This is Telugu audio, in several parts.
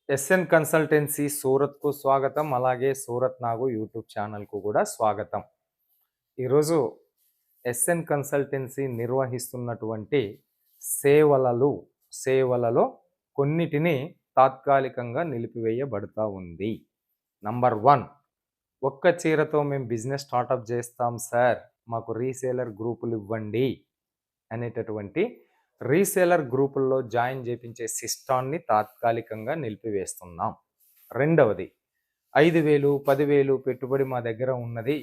ఎస్ఎన్ కన్సల్టెన్సీ సూరత్కు స్వాగతం. అలాగే సూరత్ నాగు యూట్యూబ్ ఛానల్కు కూడా స్వాగతం. ఈరోజు ఎస్ఎన్ కన్సల్టెన్సీ నిర్వహిస్తున్నటువంటి సేవలలో కొన్నిటిని తాత్కాలికంగా నిలిపివేయబడతా ఉంది. నంబర్ 1, ఒక్క చీరతో మేము బిజినెస్ స్టార్టప్ చేస్తాం సార్, మాకు రీసేలర్ గ్రూపులు ఇవ్వండి అనేటటువంటి రీసేలర్ గ్రూపుల్లో జాయిన్ చేపించే సిస్టాన్ని తాత్కాలికంగా నిలిపివేస్తున్నాం. రెండవది, 5,000 10,000 పెట్టుబడి మా దగ్గర ఉన్నది,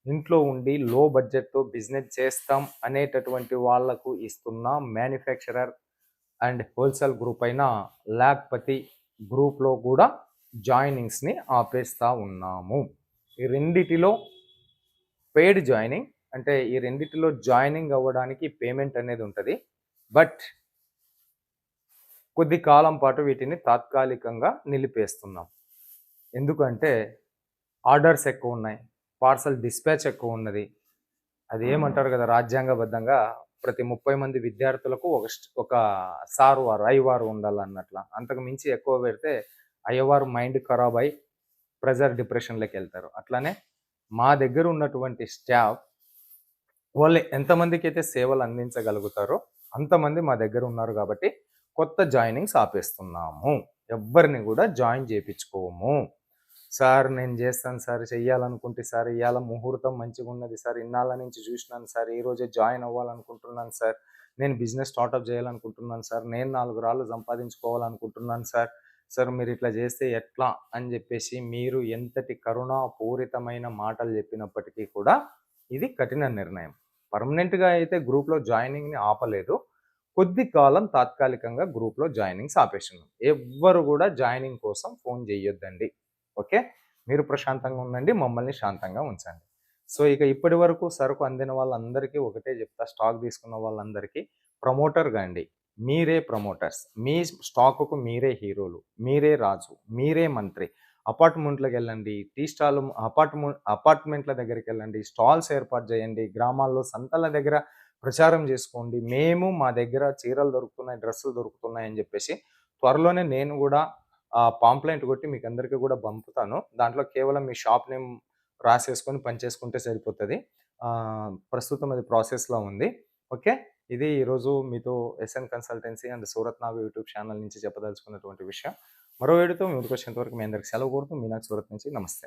ఇంట్లో ఉండి లో బడ్జెట్తో బిజినెస్ చేస్తాం అనేటటువంటి వాళ్లకు ఇస్తున్నాం. మ్యానుఫ్యాక్చరర్ అండ్ హోల్సేల్ గ్రూప్ అయిన లాక్పతి గ్రూప్లో కూడా జాయినింగ్స్ని ఆపేస్తూ ఉన్నాము. ఈ రెండిటిలో పెయిడ్ జాయినింగ్ అంటే ఈ రెండిటిలో జాయినింగ్ అవ్వడానికి పేమెంట్ అనేది ఉంటుంది. బట్ కొద్ది కాలం పాటు వీటిని తాత్కాలికంగా నిలిపేస్తున్నాం. ఎందుకంటే ఆర్డర్స్ ఎక్కువ ఉన్నాయి, పార్సల్ డిస్పాచ్ ఎక్కువ ఉన్నది. అది ఏమంటారు కదా, రాజ్యాంగబద్ధంగా ప్రతి 30 మంది విద్యార్థులకు ఒక సారు వారు అయ్యవారు ఉండాలన్నట్ల. అంతకు మించి ఎక్కువ పెడితే అయ్యవారు మైండ్ ఖరాబ్ అయి ప్రెజర్ డిప్రెషన్లోకి వెళ్తారు. అట్లానే మా దగ్గర ఉన్నటువంటి స్టాఫ్ వాళ్ళు ఎంతమందికి అయితే సేవలు అందించగలుగుతారో అంతమంది మా దగ్గర ఉన్నారు కాబట్టి కొత్త జాయినింగ్స్ ఆపేస్తున్నాము. ఎవ్వరిని కూడా జాయిన్ చేయించుకోము. సార్ నేను చేస్తాను సార్, చెయ్యాలనుకుంటే సార్, ఇవాళ ముహూర్తం మంచిగా ఉన్నది సార్, ఇన్నాళ్ళ నుంచి చూసినాను సార్, ఈరోజే జాయిన్ అవ్వాలనుకుంటున్నాను సార్, నేను బిజినెస్ స్టార్టప్ చేయాలనుకుంటున్నాను సార్, నేను 4 రాళ్ళు సంపాదించుకోవాలనుకుంటున్నాను సార్, సార్ మీరు ఇట్లా చేస్తే ఎట్లా అని చెప్పేసి మీరు ఎంతటి కరుణాపూరితమైన మాటలు చెప్పినప్పటికీ కూడా ఇది కఠిన నిర్ణయం. పర్మనెంట్గా అయితే గ్రూప్లో జాయినింగ్ని ఆపలేదు, కొద్ది కాలం తాత్కాలికంగా గ్రూప్లో జాయినింగ్స్ ఆపేస్తున్నాం. ఎవ్వరు కూడా జాయినింగ్ కోసం ఫోన్ చేయొద్దండి. ఓకే, మీరు ప్రశాంతంగా ఉండండి, మమ్మల్ని శాంతంగా ఉంచండి. సో ఇక ఇప్పటి వరకు సరుకు అందిన వాళ్ళందరికీ ఒకటే చెప్తా, స్టాక్ తీసుకున్న వాళ్ళందరికీ ప్రమోటర్ గాండి, మీరే ప్రమోటర్స్, మీ స్టాకుకు మీరే హీరోలు, మీరే రాజు, మీరే మంత్రి. అపార్ట్మెంట్లకు వెళ్ళండి, టీ స్టాల్ అపార్ట్మెంట్ల దగ్గరికి వెళ్ళండి, స్టాల్స్ ఏర్పాటు చేయండి, గ్రామాల్లో సంతల దగ్గర ప్రచారం చేసుకోండి. మేము మా దగ్గర చీరలు దొరుకుతున్నాయి, డ్రెస్సులు దొరుకుతున్నాయి అని చెప్పేసి త్వరలోనే నేను కూడా పాంప్లెంట్ కొట్టి మీకు అందరికీ కూడా పంపుతాను. దాంట్లో కేవలం మీ షాప్ నేమ్ రాసేసుకొని పనిచేసుకుంటే సరిపోతుంది. ప్రస్తుతం అది ప్రాసెస్లో ఉంది. ఓకే, ఇది ఈరోజు మీతో SN consultancy and Surat Nagu YouTube channel నుంచి చెప్పదలుచుకున్నటువంటి విషయం. మరో వీడియోతో మీ ముందుకు వచ్చేంత వరకు మీ అందరికి సెలవు కోరుతూ మీనాక్షి సూరత్ నుంచి నమస్తే.